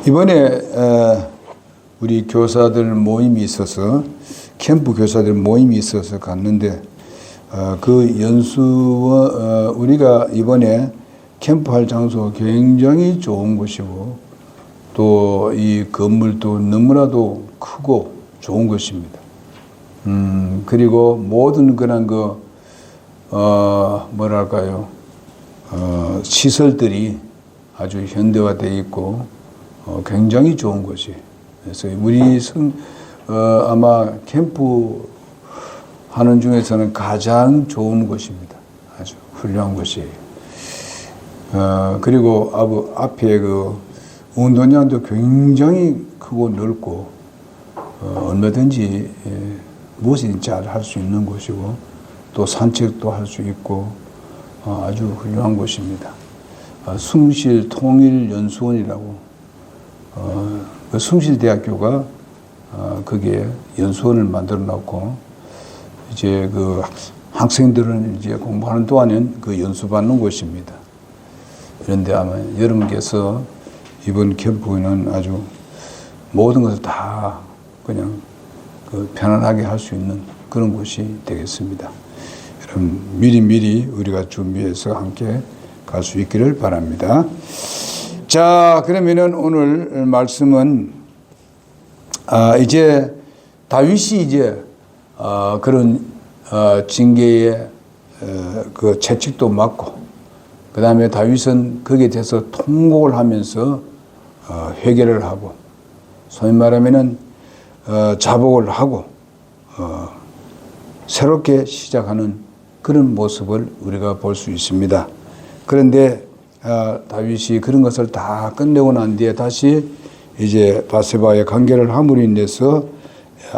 이번에 우리 교사들 모임이 있어서 캠프 교사들 모임이 있어서 갔는데 그 연수원 우리가 이번에 캠프할 장소 굉장히 좋은 곳이고 또 이 건물도 너무나도 크고 좋은 것입니다. 그리고 모든 그런 뭐랄까요 시설들이 아주 현대화되어 있고 굉장히 좋은 곳이. 그래서 우리 아마 캠프 하는 중에서는 가장 좋은 곳입니다. 아주 훌륭한 곳이에요. 그리고 앞에 그 운동장도 굉장히 크고 넓고 얼마든지 무엇이든지 잘 할 수 있는 곳이고 또 산책도 할 수 있고 아주 훌륭한 곳입니다. 숭실 통일연수원이라고 그 숭실대학교가 거기에 연수원을 만들어 놓고 이제 그 학생들은 이제 공부하는 동안은 그 연수받는 곳입니다. 그런데 아마 여러분께서 이번 캠프는 아주 모든 것을 다 그냥 편안하게 할 수 있는 그런 곳이 되겠습니다. 여러분 미리 우리가 준비해서 함께 갈 수 있기를 바랍니다. 자, 그러면은 오늘 말씀은 이제 다윗이 이제 그런 징계의 그 채찍도 맞고 그 다음에 다윗은 거기에 대해서 통곡을 하면서 회개를 하고 소위 말하면은 자복을 하고 새롭게 시작하는 그런 모습을 우리가 볼 수 있습니다. 그런데 다윗이 그런 것을 다 끝내고 난 뒤에 다시 이제 바세바의 관계를 함으로 인해서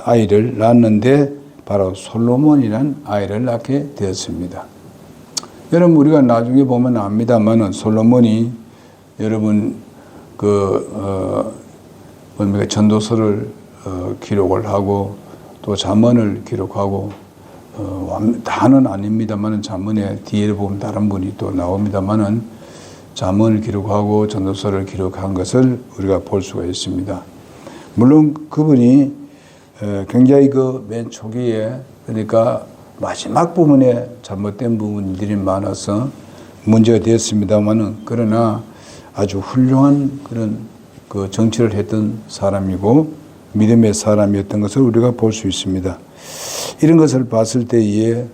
아이를 낳았는데 바로 솔로몬이라는 아이를 낳게 되었습니다. 여러분 우리가 나중에 보면 압니다만은 솔로몬이 여러분 전도서를 기록을 하고 또 잠언을 기록하고 다는 아닙니다만은 잠언에 뒤에 보면 다른 분이 또 나옵니다만은 잠언을 기록하고 전도서를 기록한 것을 우리가 볼 수가 있습니다. 물론 그분이 굉장히 맨 초기에 그러니까 마지막 부분에 잘못된 부분들이 많아서 문제가 되었습니다만은 그러나 아주 훌륭한 그런 정치를 했던 사람이고 믿음의 사람이었던 것을 우리가 볼 수 있습니다. 이런 것을 봤을 때에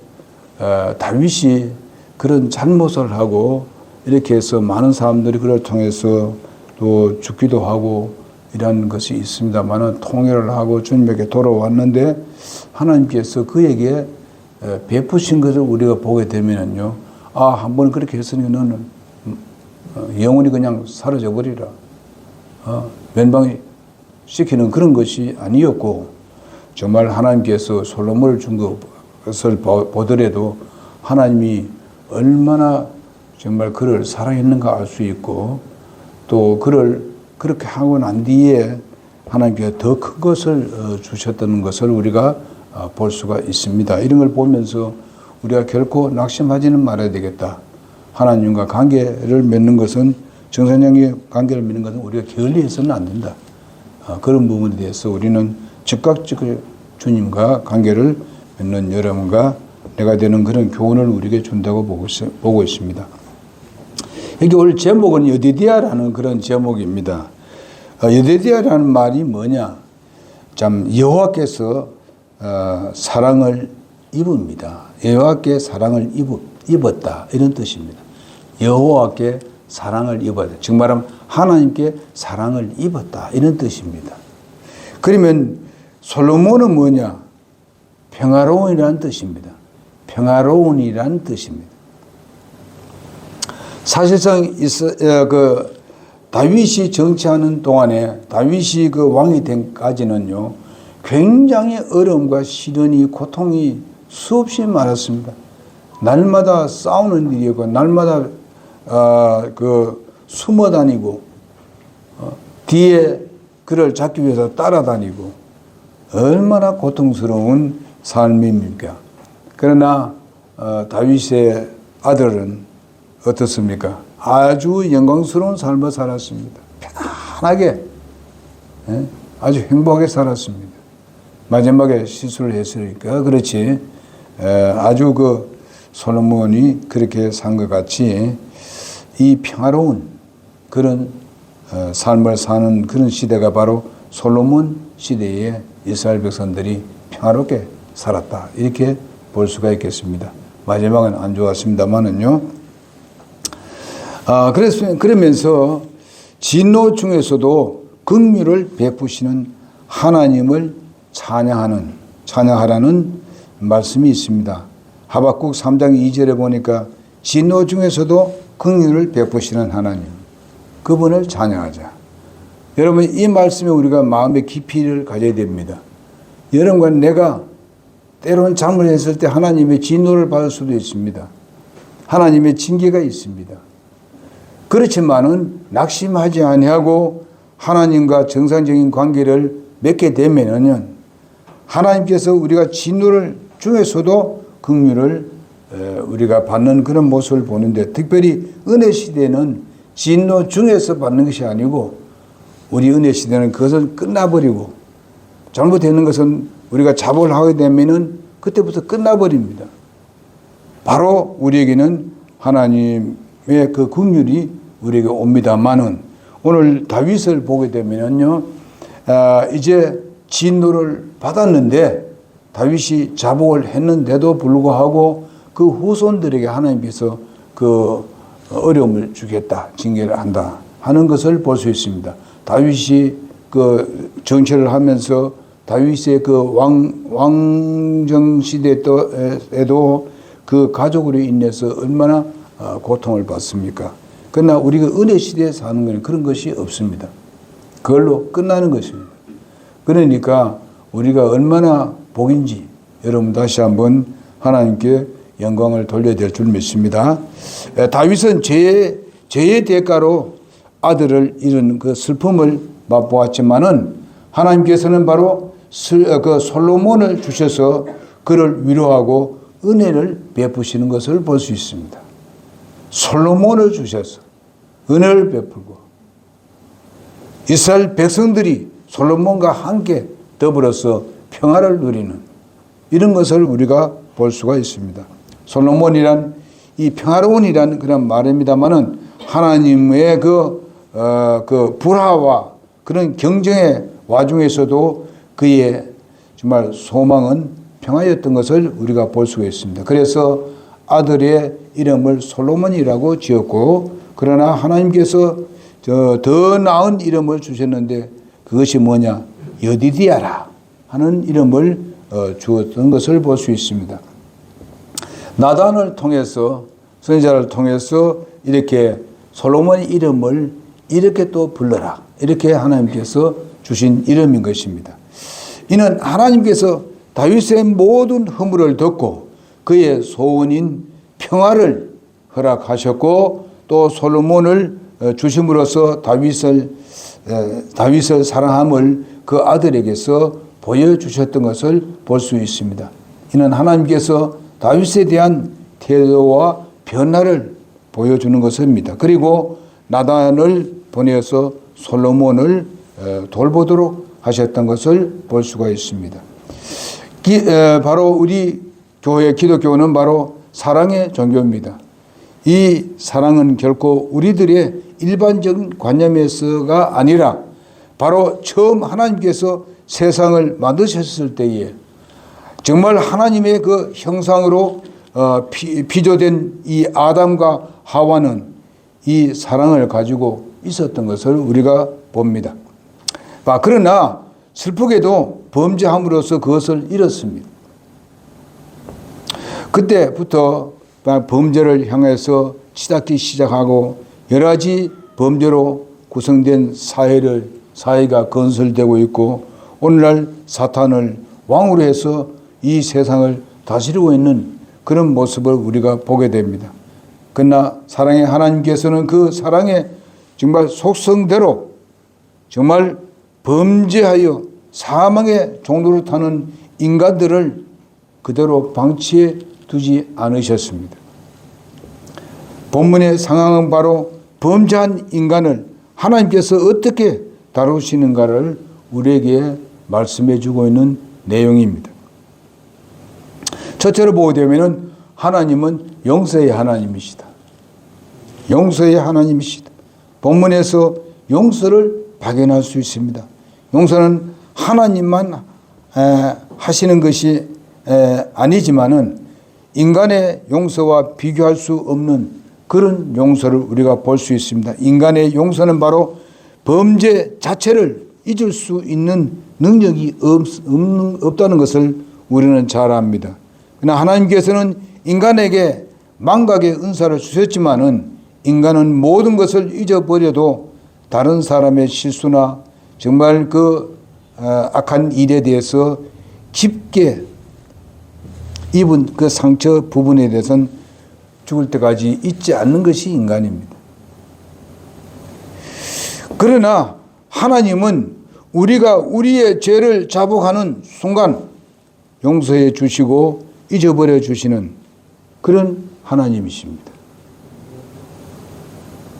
다윗이 그런 잘못을 하고 이렇게 해서 많은 사람들이 그를 통해서 또 죽기도 하고 이런 것이 있습니다만은 통일을 하고 주님에게 돌아왔는데 하나님께서 그에게 베푸신 것을 우리가 보게 되면은요, 한번 그렇게 했으니 너는 영원히 그냥 사라져 버리라. 멸망이 시키는 그런 것이 아니었고, 정말 하나님께서 솔로몬을 준 것을 보더라도 하나님이 얼마나 정말 그를 사랑했는가 알 수 있고, 또 그를 그렇게 하고 난 뒤에 하나님께서 더 큰 것을 주셨다는 것을 우리가 볼 수가 있습니다. 이런 걸 보면서 우리가 결코 낙심하지는 말아야 되겠다. 하나님과 관계를 맺는 것은, 정상적인 관계를 맺는 것은 우리가 게을리해서는 안 된다. 그런 부분에 대해서 우리는 즉각적으로 주님과 관계를 맺는 여러분과 내가 되는 그런 교훈을 우리에게 준다고 보고 있습니다. 여기 오늘 제목은 여디디아라는 그런 제목입니다. 여디디아라는 말이 뭐냐? 참 여호와께서 사랑을 입습니다. 여호와께 사랑을 입었다 이런 뜻입니다. 여호와께 사랑을 입었다. 즉 말하면 하나님께 사랑을 입었다 이런 뜻입니다. 그러면 솔로몬은 뭐냐? 평화로운이라는 뜻입니다. 평화로운이라는 뜻입니다. 사실상 다윗이 정치하는 동안에 다윗이 왕이 된까지는요 굉장히 어려움과 시련이 고통이 수없이 많았습니다. 날마다 싸우는 일이었고 날마다 숨어 다니고 뒤에 그를 잡기 위해서 따라다니고 얼마나 고통스러운 삶입니까? 그러나 다윗의 아들은 어떻습니까? 아주 영광스러운 삶을 살았습니다. 편안하게, 아주 행복하게 살았습니다. 마지막에 실수를 했으니까 그렇지. 아주 그 솔로몬이 그렇게 산 것 같이 이 평화로운 그런 삶을 사는 그런 시대가 바로 솔로몬 시대에 이스라엘 백성들이 평화롭게 살았다. 이렇게 볼 수가 있겠습니다. 마지막은 안 좋았습니다만은요. 그러면서 진노 중에서도 긍휼을 베푸시는 하나님을 찬양하라는 말씀이 있습니다. 하박국 3장 2절에 보니까 진노 중에서도 긍휼을 베푸시는 하나님, 그분을 찬양하자. 여러분, 이 말씀에 우리가 마음의 깊이를 가져야 됩니다. 여러분과 내가 때로는 잘못했을 때 하나님의 진노를 받을 수도 있습니다. 하나님의 징계가 있습니다. 그렇지만은 낙심하지 아니하고 하나님과 정상적인 관계를 맺게 되면은 하나님께서 우리가 진노를 중에서도 긍휼을 우리가 받는 그런 모습을 보는데, 특별히 은혜 시대는 진노 중에서 받는 것이 아니고 우리 은혜 시대는 그것은 끝나버리고 잘못되는 것은 우리가 자복을 하게 되면은 그때부터 끝나버립니다. 바로 우리에게는 하나님의 그 긍휼이 우리에게 옵니다만은 오늘 다윗을 보게 되면은요, 이제 진노를 받았는데 다윗이 자복을 했는데도 불구하고 그 후손들에게 하나님께서 그 어려움을 주겠다, 징계를 한다 하는 것을 볼 수 있습니다. 다윗이 그 정치를 하면서 다윗의 그 왕정 시대에도 그 가족으로 인해서 얼마나 고통을 받습니까? 그러나 우리가 은혜 시대에 사는 것은 그런 것이 없습니다. 그걸로 끝나는 것입니다. 그러니까 우리가 얼마나 복인지 여러분 다시 한번 하나님께 영광을 돌려야 될 줄 믿습니다. 다윗은 죄의 대가로 아들을 잃은 그 슬픔을 맛보았지만은 하나님께서는 바로 그 솔로몬을 주셔서 그를 위로하고 은혜를 베푸시는 것을 볼 수 있습니다. 솔로몬을 주셔서 은혜를 베풀고 이스라엘 백성들이 솔로몬과 함께 더불어서 평화를 누리는 이런 것을 우리가 볼 수가 있습니다. 솔로몬이란 이 평화로운이라는 그런 말입니다만은 하나님의 그 불화와 그런 경쟁의 와중에서도 그의 정말 소망은 평화였던 것을 우리가 볼 수가 있습니다. 그래서 아들의 이름을 솔로몬이라고 지었고, 그러나 하나님께서 더 나은 이름을 주셨는데 그것이 뭐냐? 여디디아라 하는 이름을 주었던 것을 볼 수 있습니다. 나단을 통해서, 선지자를 통해서 이렇게 솔로몬의 이름을 이렇게 또 불러라, 이렇게 하나님께서 주신 이름인 것입니다. 이는 하나님께서 다윗의 모든 허물을 듣고 그의 소원인 평화를 허락하셨고, 또 솔로몬을 주심으로써 다윗을 사랑함을 그 아들에게서 보여주셨던 것을 볼 수 있습니다. 이는 하나님께서 다윗에 대한 태도와 변화를 보여주는 것입니다. 그리고 나단을 보내서 솔로몬을 돌보도록 하셨던 것을 볼 수가 있습니다. 바로 우리 교회 기독교는 바로 사랑의 종교입니다. 이 사랑은 결코 우리들의 일반적인 관념에서가 아니라 바로 처음 하나님께서 세상을 만드셨을 때에 정말 하나님의 그 형상으로 피조된 이 아담과 하와는 이 사랑을 가지고 있었던 것을 우리가 봅니다. 그러나 슬프게도 범죄함으로써 그것을 잃었습니다. 그때부터 범죄를 향해서 치닫기 시작하고 여러 가지 범죄로 구성된 사회가 건설되고 있고, 오늘날 사탄을 왕으로 해서 이 세상을 다스리고 있는 그런 모습을 우리가 보게 됩니다. 그러나 사랑의 하나님께서는 그 사랑의 정말 속성대로 정말 범죄하여 사망의 종로를 타는 인간들을 그대로 방치해 두지 않으셨습니다. 본문의 상황은 바로 범죄한 인간을 하나님께서 어떻게 다루시는가를 우리에게 말씀해 주고 있는 내용입니다. 첫째로 보게 되면 하나님은 용서의 하나님이시다. 용서의 하나님이시다. 본문에서 용서를 발견할 수 있습니다. 용서는 하나님만 하시는 것이 아니지만은 인간의 용서와 비교할 수 없는 그런 용서를 우리가 볼 수 있습니다. 인간의 용서는 바로 범죄 자체를 잊을 수 있는 능력이 없다는 것을 우리는 잘 압니다. 그러나 하나님께서는 인간에게 망각의 은사를 주셨지만은 인간은 모든 것을 잊어버려도 다른 사람의 실수나 정말 그 악한 일에 대해서 깊게 입은 그 상처 부분에 대해서는 죽을 때까지 잊지 않는 것이 인간입니다. 그러나 하나님은 우리가 우리의 죄를 자복하는 순간 용서해 주시고 잊어버려 주시는 그런 하나님이십니다.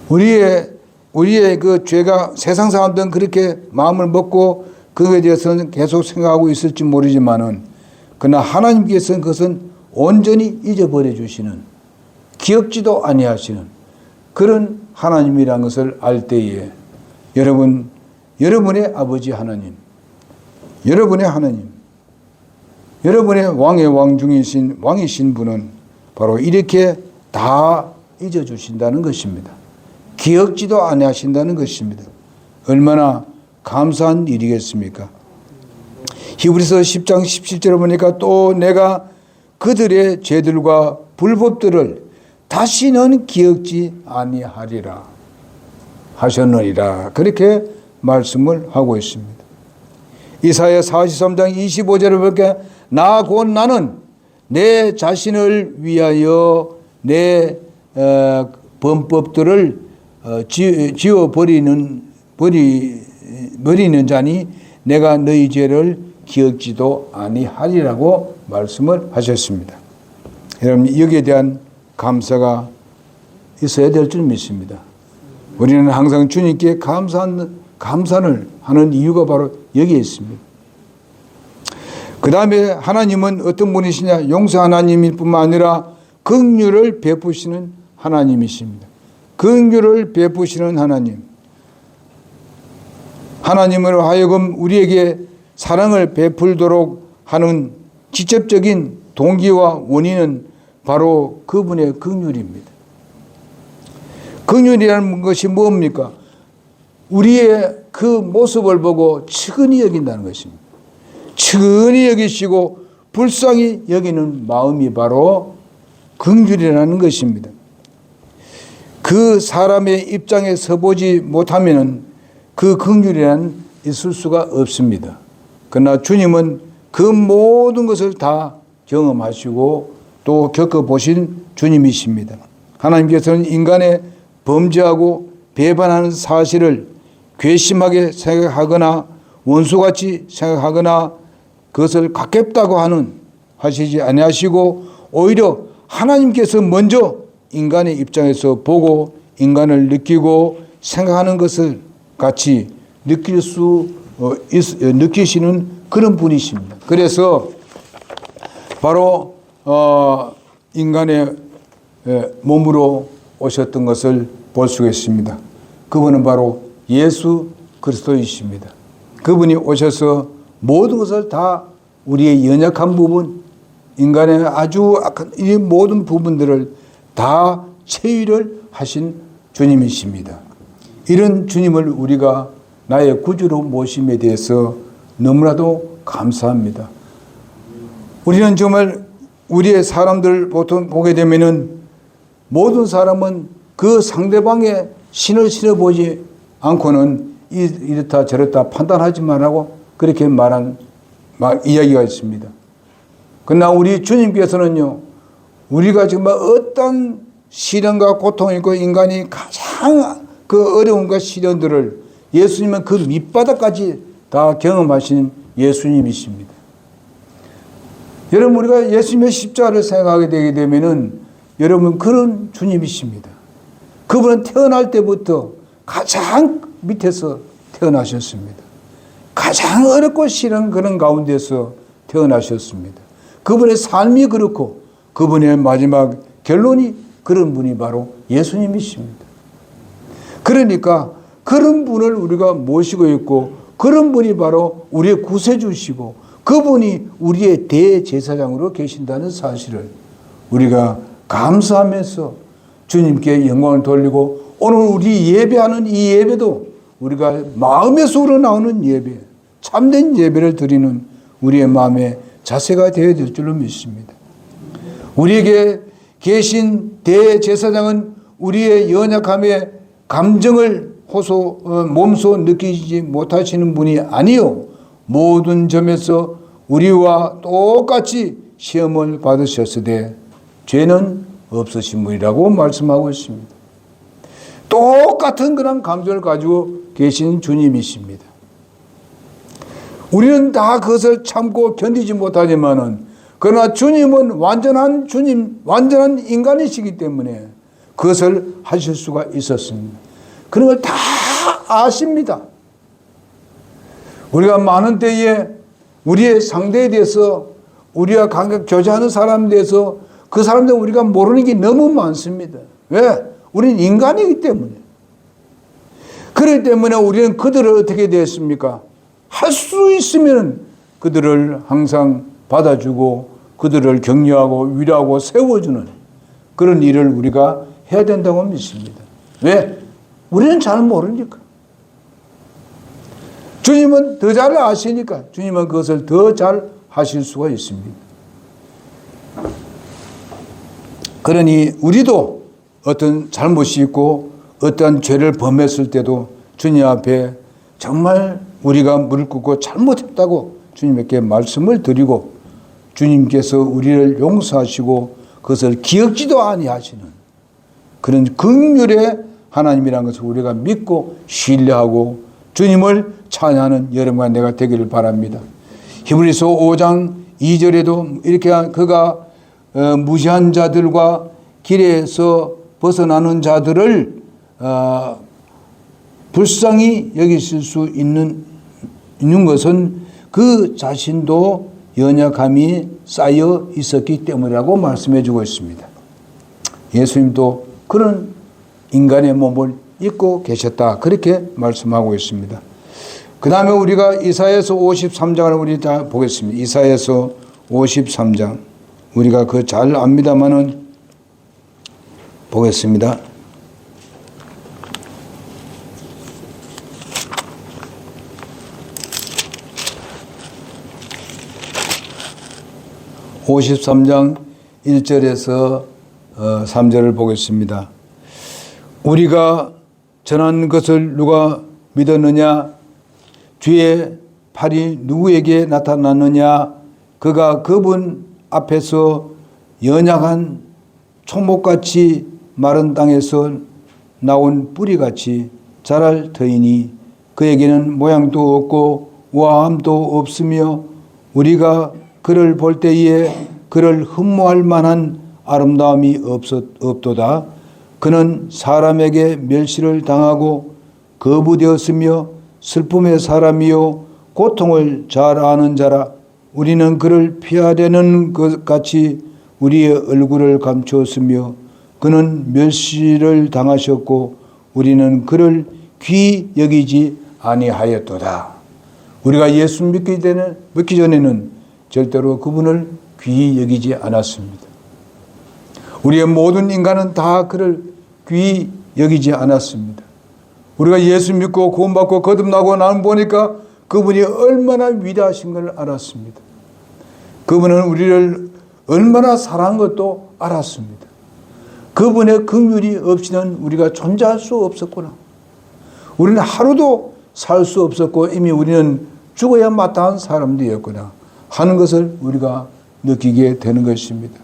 우리의 그 죄가 세상 사람들은 그렇게 마음을 먹고 그거에 대해서는 계속 생각하고 있을지 모르지만은 그러나 하나님께서는 그것은 온전히 잊어버려 주시는 기억지도 아니하시는 그런 하나님이라는 것을 알 때에 여러분의 아버지 하나님, 여러분의 하나님, 여러분의 왕의 왕 중이신 왕이신 분은 바로 이렇게 다 잊어주신다는 것입니다. 기억지도 아니하신다는 것입니다. 얼마나 감사한 일이겠습니까? 히브리서 10장 17절에 보니까 또 내가 그들의 죄들과 불법들을 다시는 기억지 아니하리라 하셨느니라. 그렇게 말씀을 하고 있습니다. 이사야 43장 25절에 보니까 나 곧 나는 내 자신을 위하여 내 범법들을 지워버리는 자니 내가 너희 죄를 기억지도 아니하리라고 말씀을 하셨습니다. 여러분 여기에 대한 감사가 있어야 될 줄 믿습니다. 우리는 항상 주님께 감사를 하는 이유가 바로 여기에 있습니다. 그 다음에 하나님은 어떤 분이시냐? 용서 하나님일 뿐만 아니라 긍휼을 베푸시는 하나님이십니다. 긍휼을 베푸시는 하나님. 하나님으로 하여금 우리에게 사랑을 베풀도록 하는 직접적인 동기와 원인은 바로 그분의 긍휼입니다. 긍휼이라는 것이 뭡니까? 우리의 그 모습을 보고 측은히 여긴다는 것입니다. 측은히 여기시고 불쌍히 여기는 마음이 바로 긍휼이라는 것입니다. 그 사람의 입장에 서보지 못하면 그 긍휼이란 있을 수가 없습니다. 그러나 주님은 그 모든 것을 다 경험하시고 또 겪어보신 주님이십니다. 하나님께서는 인간의 범죄하고 배반하는 사실을 괘씸하게 생각하거나 원수같이 생각하거나 그것을 가깝다고 하시지 아니하시고 오히려 하나님께서 먼저 인간의 입장에서 보고 인간을 느끼고 생각하는 것을 같이 느끼시는 그런 분이십니다. 그래서 바로 인간의 몸으로 오셨던 것을 볼 수가 있습니다. 그분은 바로 예수 그리스도이십니다. 그분이 오셔서 모든 것을 다 우리의 연약한 부분, 인간의 아주 악한 이 모든 부분들을 다 체휼을 하신 주님이십니다. 이런 주님을 우리가 나의 구주로 모심에 대해서 너무나도 감사합니다. 우리는 정말 우리의 사람들 보통 보게 되면은 모든 사람은 그 상대방의 신을 신어보지 않고는 이렇다 저렇다 판단하지 말라고 그렇게 말한 이야기가 있습니다. 그러나 우리 주님께서는요, 우리가 정말 어떤 시련과 고통이 있고 인간이 가장 그 어려움과 시련들을 예수님은 그 밑바닥까지 다 경험하신 예수님이십니다. 여러분 우리가 예수님의 십자가를 생각하게 되게 되면은 여러분 그런 주님이십니다. 그분은 태어날 때부터 가장 밑에서 태어나셨습니다. 가장 어렵고 싫은 그런 가운데서 태어나셨습니다. 그분의 삶이 그렇고 그분의 마지막 결론이 그런 분이 바로 예수님이십니다. 그러니까 그런 분을 우리가 모시고 있고 그런 분이 바로 우리의 구세주시고 그분이 우리의 대제사장으로 계신다는 사실을 우리가 감사하면서 주님께 영광을 돌리고 오늘 우리 예배하는 이 예배도 우리가 마음에서 우러나오는 예배, 참된 예배를 드리는 우리의 마음의 자세가 되어야 될 줄로 믿습니다. 우리에게 계신 대제사장은 우리의 연약함의 감정을 몸소 느끼지 못하시는 분이 아니요 모든 점에서 우리와 똑같이 시험을 받으셨으되 죄는 없으신 분이라고 말씀하고 있습니다. 똑같은 그런 감정을 가지고 계신 주님이십니다. 우리는 다 그것을 참고 견디지 못하지만은 그러나 주님은 완전한 주님, 완전한 인간이시기 때문에 그것을 하실 수가 있었습니다. 그런 걸 다 아십니다. 우리가 많은 때에 우리의 상대에 대해서 우리와 관계 교제하는 사람에 대해서 그 사람들 우리가 모르는 게 너무 많습니다. 왜? 우리는 인간이기 때문에. 그렇기 때문에 우리는 그들을 어떻게 되었습니까? 할 수 있으면 그들을 항상 받아주고 그들을 격려하고 위로하고 세워주는 그런 일을 우리가 해야 된다고 믿습니다. 왜? 우리는 잘 모르니까. 주님은 더 잘 아시니까 주님은 그것을 더 잘 하실 수가 있습니다. 그러니 우리도 어떤 잘못이 있고 어떤 죄를 범했을 때도 주님 앞에 정말 우리가 무릎 꿇고 잘못했다고 주님께 말씀을 드리고 주님께서 우리를 용서하시고 그것을 기억지도 아니하시는 그런 긍휼의 하나님이라는 것을 우리가 믿고 신뢰하고 주님을 찬양하는 여러분과 내가 되기를 바랍니다. 히브리서 5장 2절에도 이렇게 그가 무시한 자들과 길에서 벗어나는 자들을 불쌍히 여기실 수 있는 것은 그 자신도 연약함이 쌓여 있었기 때문이라고 말씀해 주고 있습니다. 예수님도 그런 인간의 몸을 입고 계셨다. 그렇게 말씀하고 있습니다. 그 다음에 우리가 이사야서 53장을 우리 다 보겠습니다. 이사야서 53장. 우리가 그 잘 압니다만은 보겠습니다. (53장) 1절에서 3절을 보겠습니다. 우리가 전한 것을 누가 믿었느냐? 주의 팔이 누구에게 나타났느냐? 그가 그분 앞에서 연약한 초목같이 마른 땅에서 나온 뿌리같이 자랄 터이니 그에게는 모양도 없고 우아함도 없으며 우리가 그를 볼 때에 그를 흠모할 만한 아름다움이 없도다. 그는 사람에게 멸시를 당하고 거부되었으며 슬픔의 사람이요 고통을 잘 아는 자라. 우리는 그를 피하려는 것 같이 우리의 얼굴을 감추었으며 그는 멸시를 당하셨고 우리는 그를 귀히 여기지 아니하였도다. 우리가 예수 믿기 전에는 절대로 그분을 귀히 여기지 않았습니다. 우리의 모든 인간은 다 그를 귀히 여기지 않았습니다. 우리가 예수 믿고 구원받고 거듭나고 나면 보니까 그분이 얼마나 위대하신 걸 알았습니다. 그분은 우리를 얼마나 사랑한 것도 알았습니다. 그분의 긍휼이 없이는 우리가 존재할 수 없었구나. 우리는 하루도 살 수 없었고 이미 우리는 죽어야 마땅한 사람들이었구나 하는 것을 우리가 느끼게 되는 것입니다.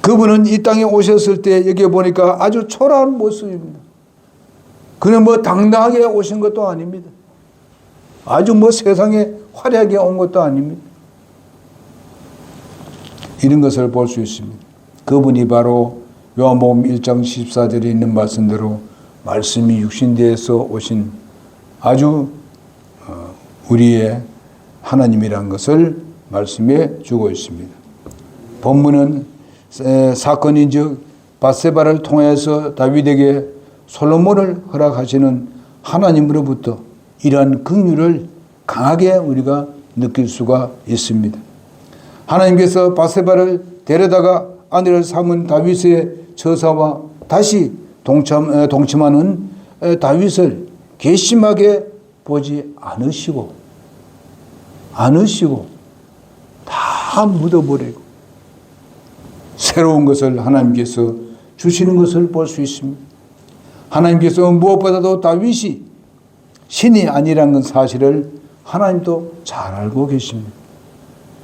그분은 이 땅에 오셨을 때 여기 보니까 아주 초라한 모습입니다. 그는 당당하게 오신 것도 아닙니다. 아주 세상에 화려하게 온 것도 아닙니다. 이런 것을 볼 수 있습니다. 그분이 바로 요한복음 1장 14절에 있는 말씀대로 말씀이 육신되어서 오신 아주 우리의 하나님이라는 것을 말씀해 주고 있습니다. 본문은 사건인즉 밧세바를 통해서 다윗에게 솔로몬을 허락하시는 하나님으로부터 이러한 긍휼을 강하게 우리가 느낄 수가 있습니다. 하나님께서 밧세바를 데려다가 아내를 삼은 다윗의 처사와 다시 동침하는 다윗을 괘씸하게 보지 않으시고 다 묻어버리고 새로운 것을 하나님께서 주시는 것을 볼 수 있습니다. 하나님께서 무엇보다도 다윗이 신이 아니라는 사실을 하나님도 잘 알고 계십니다.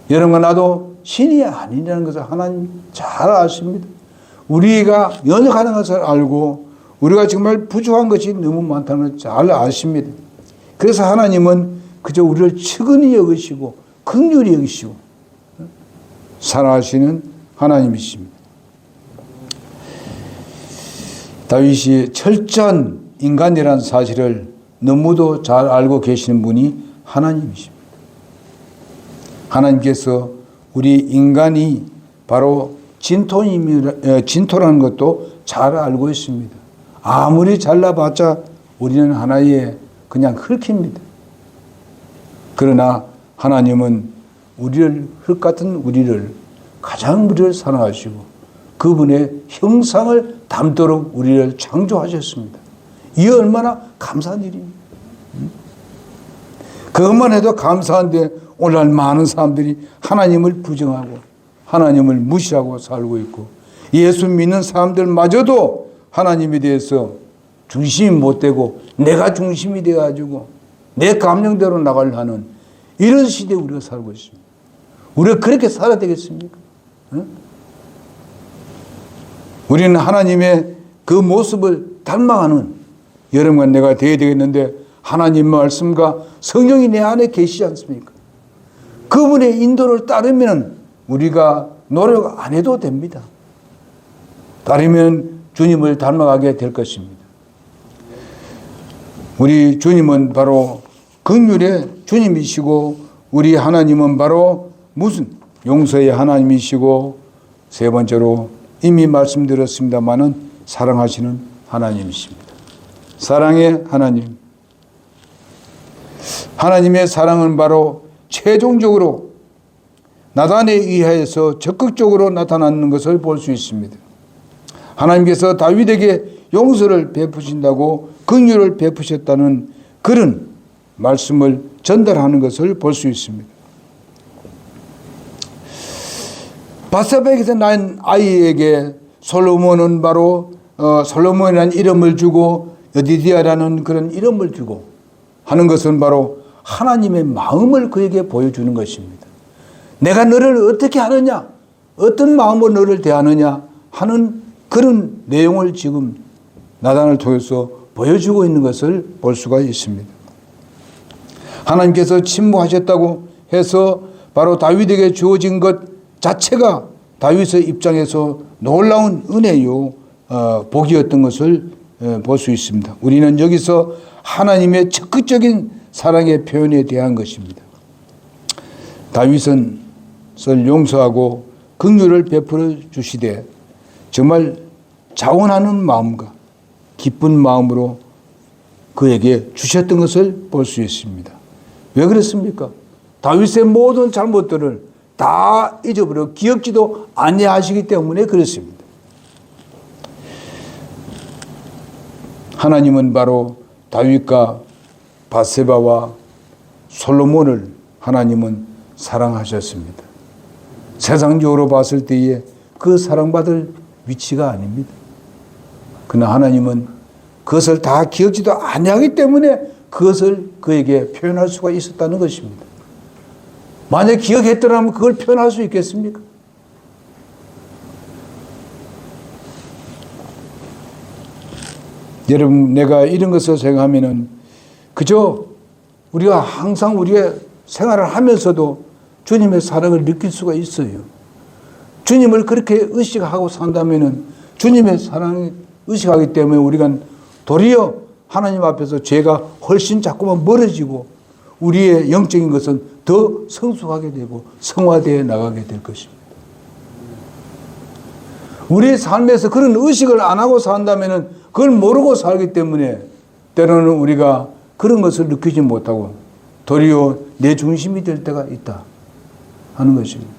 여러분과 나도 신이 아니라는 것을 하나님 잘 아십니다. 우리가 연약하는 것을 알고 우리가 정말 부족한 것이 너무 많다는 것을 잘 아십니다. 그래서 하나님은 그저 우리를 측은히 여기시고 긍휼히 여기시고 사랑하시는 하나님이십니다. 다윗이 철저한 인간이라는 사실을 너무도 잘 알고 계시는 분이 하나님이십니다. 하나님께서 우리 인간이 바로 진토라는 것도 잘 알고 있습니다. 아무리 잘나봤자 우리는 하나의 그냥 흙입니다. 그러나 하나님은 흙 같은 우리를 가장 우리를 사랑하시고 그분의 형상을 담도록 우리를 창조하셨습니다. 이 얼마나 감사한 일입니까? 그것만 해도 감사한데 오늘날 많은 사람들이 하나님을 부정하고 하나님을 무시하고 살고 있고 예수 믿는 사람들마저도 하나님에 대해서 중심이 못 되고 내가 중심이 돼가지고 내 감정대로 나가려 하는 이런 시대에 우리가 살고 있습니다. 우리가 그렇게 살아야 되겠습니까? 우리는 하나님의 그 모습을 닮아가는 여러분과 내가 되어야 되겠는데 하나님 말씀과 성령이 내 안에 계시지 않습니까? 그분의 인도를 따르면 우리가 노력 안 해도 됩니다. 따르면 주님을 닮아가게 될 것입니다. 우리 주님은 바로 긍휼의 주님이시고 우리 하나님은 바로 무슨 용서의 하나님이시고 세 번째로 이미 말씀드렸습니다마는 사랑하시는 하나님이십니다. 사랑의 하나님. 하나님의 사랑은 바로 최종적으로 나단에 의하여서 적극적으로 나타나는 것을 볼 수 있습니다. 하나님께서 다윗에게 용서를 베푸신다고 긍휼을 베푸셨다는 그런 말씀을 전달하는 것을 볼 수 있습니다. 밧세바에게서 난 아이에게 솔로몬은 바로 솔로몬이라는 이름을 주고 여디디아라는 그런 이름을 주고 하는 것은 바로 하나님의 마음을 그에게 보여주는 것입니다. 내가 너를 어떻게 하느냐, 어떤 마음으로 너를 대하느냐 하는 그런 내용을 지금 나단을 통해서 보여주고 있는 것을 볼 수가 있습니다. 하나님께서 침묵하셨다고 해서 바로 다윗에게 주어진 것 자체가 다윗의 입장에서 놀라운 은혜요 복이었던 것을 볼 수 있습니다. 우리는 여기서 하나님의 적극적인 사랑의 표현에 대한 것입니다. 다윗은 용서하고 긍휼을 베풀어 주시되 정말 자원하는 마음과 기쁜 마음으로 그에게 주셨던 것을 볼 수 있습니다. 왜 그랬습니까? 다윗의 모든 잘못들을 다 잊어버려 기억지도 아니하시기 때문에 그렇습니다. 하나님은 바로 다윗과 밧세바와 솔로몬을 하나님은 사랑하셨습니다. 세상적으로 봤을 때에 그 사랑받을 위치가 아닙니다. 그러나 하나님은 그것을 다 기억지도 아니하기 때문에 그것을 그에게 표현할 수가 있었다는 것입니다. 만약 기억했더라면 그걸 표현할 수 있겠습니까? 여러분, 내가 이런 것을 생각하면은 그저 우리가 항상 우리의 생활을 하면서도 주님의 사랑을 느낄 수가 있어요. 주님을 그렇게 의식하고 산다면은 주님의 사랑을 의식하기 때문에 우리가 도리어 하나님 앞에서 죄가 훨씬 자꾸만 멀어지고 우리의 영적인 것은 더 성숙하게 되고 성화되어 나가게 될 것입니다. 우리의 삶에서 그런 의식을 안 하고 산다면 그걸 모르고 살기 때문에 때로는 우리가 그런 것을 느끼지 못하고 도리어 내 중심이 될 때가 있다 하는 것입니다.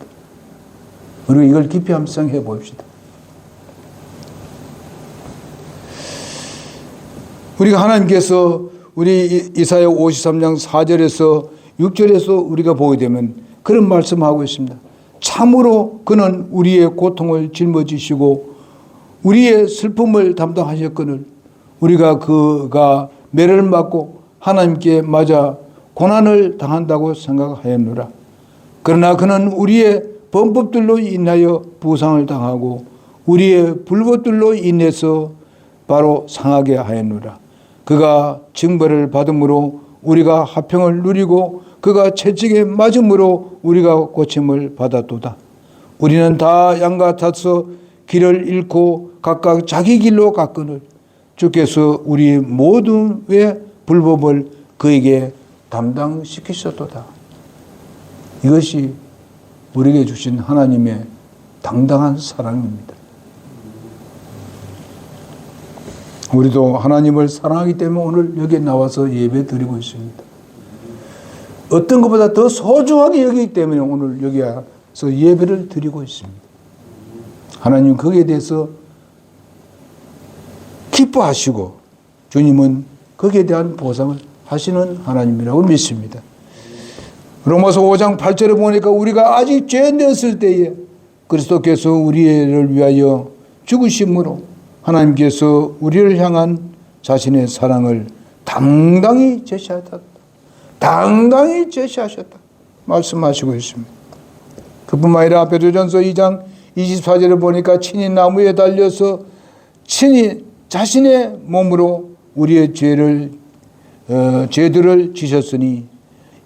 우리가 이걸 깊이 함상해 봅시다. 우리가 하나님께서 우리 이사야 53장 4절에서 6절에서 우리가 보게 되면 그런 말씀하고 있습니다. 참으로 그는 우리의 고통을 짊어지시고 우리의 슬픔을 담당하셨거늘 우리가 그가 매를 맞고 하나님께 맞아 고난을 당한다고 생각하였노라. 그러나 그는 우리의 범법들로 인하여 부상을 당하고 우리의 불법들로 인해서 바로 상하게 하였노라. 그가 징벌을 받음으로 우리가 화평을 누리고 그가 채찍에 맞음으로 우리가 고침을 받았도다. 우리는 다 양 같아서 길을 잃고 각각 자기 길로 갔거늘 주께서 우리 모두의 불법을 그에게 담당시키셨도다. 이것이 우리에게 주신 하나님의 당당한 사랑입니다. 우리도 하나님을 사랑하기 때문에 오늘 여기에 나와서 예배 드리고 있습니다. 어떤 것보다 더 소중하게 여기기 때문에 오늘 여기 와서 예배를 드리고 있습니다. 하나님 거기에 대해서 기뻐하시고 주님은 거기에 대한 보상을 하시는 하나님이라고 믿습니다. 로마서 5장 8절에 보니까 우리가 아직 죄인되었을 때에 그리스도께서 우리를 위하여 죽으심으로 하나님께서 우리를 향한 자신의 사랑을 당당히 제시하셨다. 당당히 제시하셨다. 말씀하시고 있습니다. 그뿐만 아니라 베드로전서 2장 24절에 보니까 친히 나무에 달려서 친히 자신의 몸으로 우리의 죄들을 지셨으니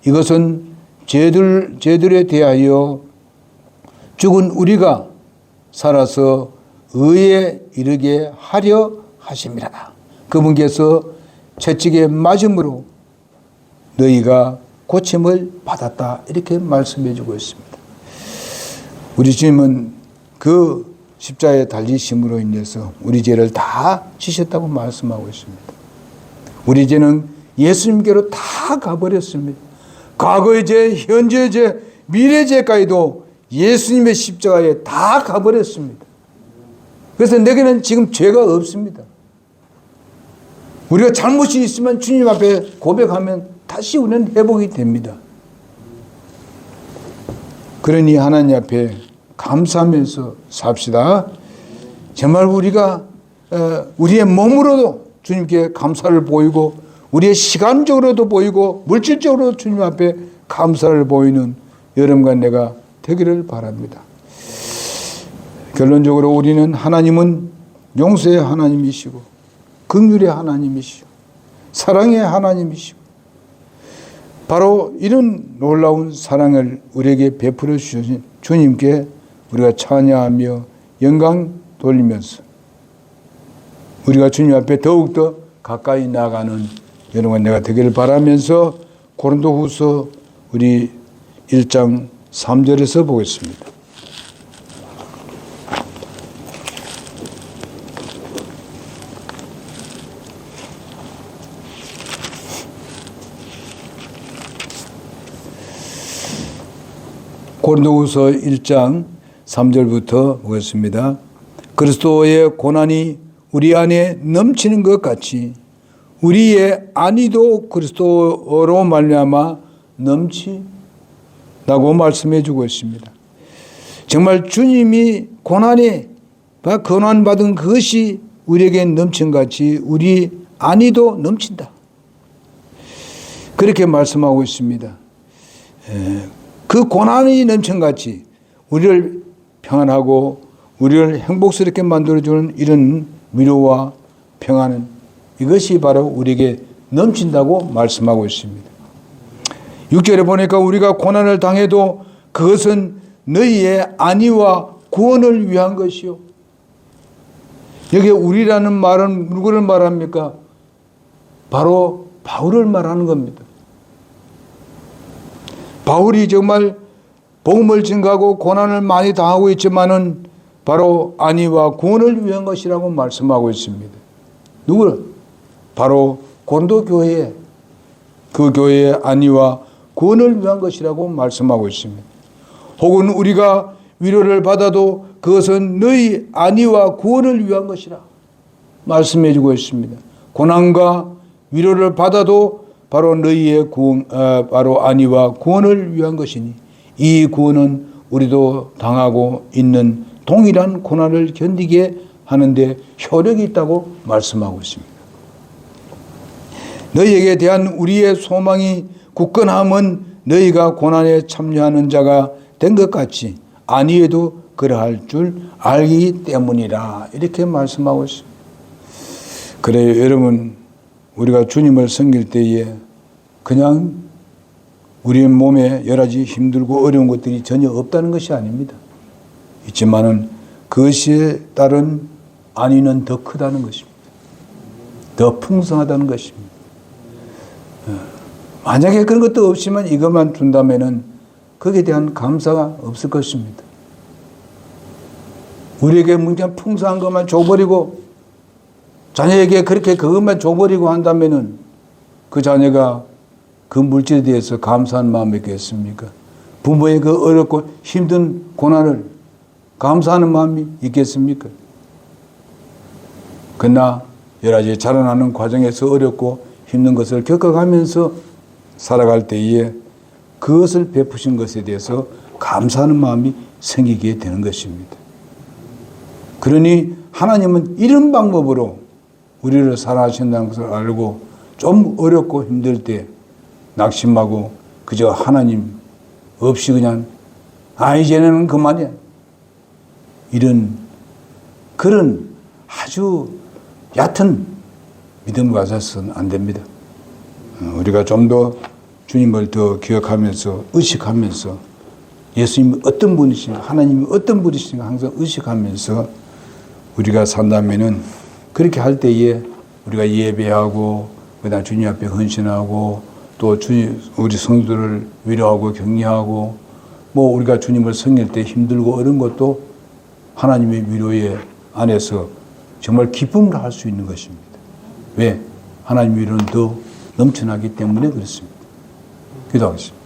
이것은 죄들에 대하여 죽은 우리가 살아서 의에 이르게 하려 하심이라. 그분께서 채찍에 맞음으로 너희가 고침을 받았다. 이렇게 말씀해 주고 있습니다. 우리 주님은 그 십자가에 달리심으로 인해서 우리 죄를 다 지셨다고 말씀하고 있습니다. 우리 죄는 예수님께로 다 가버렸습니다. 과거의 죄, 현재의 죄, 미래의 죄까지도 예수님의 십자가에 다 가버렸습니다. 그래서 내게는 지금 죄가 없습니다. 우리가 잘못이 있으면 주님 앞에 고백하면 다시 우리는 회복이 됩니다. 그러니 하나님 앞에 감사하면서 삽시다. 정말 우리가 우리의 몸으로도 주님께 감사를 보이고 우리의 시간적으로도 보이고 물질적으로도 주님 앞에 감사를 보이는 여러분과 내가 되기를 바랍니다. 결론적으로 우리는 하나님은 용서의 하나님이시고 긍휼의 하나님이시고 사랑의 하나님이시고 바로 이런 놀라운 사랑을 우리에게 베풀어 주신 주님께 우리가 찬양하며 영광 돌리면서 우리가 주님 앞에 더욱더 가까이 나가는 여러분 내가 되기를 바라면서 고린도후서 우리 1장 3절에서 보겠습니다. 고린도후서 1장 3절부터 보겠습니다. 그리스도의 고난이 우리 안에 넘치는 것 같이 우리의 안위도 그리스도로 말미암아 넘치다고 말씀해 주고 있습니다. 정말 주님이 고난받은 그것이 우리에게 넘친 같이 우리 안위도 넘친다. 그렇게 말씀하고 있습니다. 그 고난이 넘친 같이 우리를 평안하고 우리를 행복스럽게 만들어주는 이런 위로와 평안은 이것이 바로 우리에게 넘친다고 말씀하고 있습니다. 6절에 보니까 우리가 고난을 당해도 그것은 너희의 안위와 구원을 위한 것이요. 여기 우리라는 말은 누구를 말합니까? 바로 바울을 말하는 겁니다. 바울이 정말 복음을 증거하고 고난을 많이 당하고 있지만은 바로 안위와 구원을 위한 것이라고 말씀하고 있습니다. 누구를? 바로 고린도 교회에, 그 교회의 안위와 구원을 위한 것이라고 말씀하고 있습니다. 혹은 우리가 위로를 받아도 그것은 너희 안위와 구원을 위한 것이라 말씀해 주고 있습니다. 고난과 위로를 받아도 바로 너희의 구원, 바로 안위와 구원을 위한 것이니 이 구원은 우리도 당하고 있는 동일한 고난을 견디게 하는데 효력이 있다고 말씀하고 있습니다. 너희에게 대한 우리의 소망이 굳건함은 너희가 고난에 참여하는 자가 된 것 같이 안위에도 그러할 줄 알기 때문이라 이렇게 말씀하고 있습니다. 그래요, 여러분, 우리가 주님을 섬길 때에 그냥 우리 몸에 여러 가지 힘들고 어려운 것들이 전혀 없다는 것이 아닙니다. 있지만은 그것에 따른 안위는 더 크다는 것입니다. 더 풍성하다는 것입니다. 만약에 그런 것도 없으면 이것만 준다면은 거기에 대한 감사가 없을 것입니다. 우리에게 그냥 풍성한 것만 줘버리고 자녀에게 그렇게 그것만 줘버리고 한다면은 그 자녀가 그 물질에 대해서 감사한 마음이 있겠습니까? 부모의 그 어렵고 힘든 고난을 감사하는 마음이 있겠습니까? 그러나 여러 가지 자라나는 과정에서 어렵고 힘든 것을 겪어가면서 살아갈 때에 그것을 베푸신 것에 대해서 감사하는 마음이 생기게 되는 것입니다. 그러니 하나님은 이런 방법으로 우리를 사랑하신다는 것을 알고 좀 어렵고 힘들 때 낙심하고 그저 하나님 없이 그냥 이제는 그만이야. 이런 그런 아주 얕은 믿음을 가져서는 안 됩니다. 우리가 좀 더 주님을 더 기억하면서 의식하면서 예수님이 어떤 분이신가, 하나님이 어떤 분이신가 항상 의식하면서 우리가 산다면은 그렇게 할 때에 우리가 예배하고 그다음 주님 앞에 헌신하고 또 주님 우리 성도들을 위로하고 격려하고 뭐 우리가 주님을 섬길 때 힘들고 어려운 것도 하나님의 위로의 안에서 정말 기쁨을 할 수 있는 것입니다. 왜? 하나님 위로는 더 넘쳐나기 때문에 그렇습니다. 기도하겠습니다.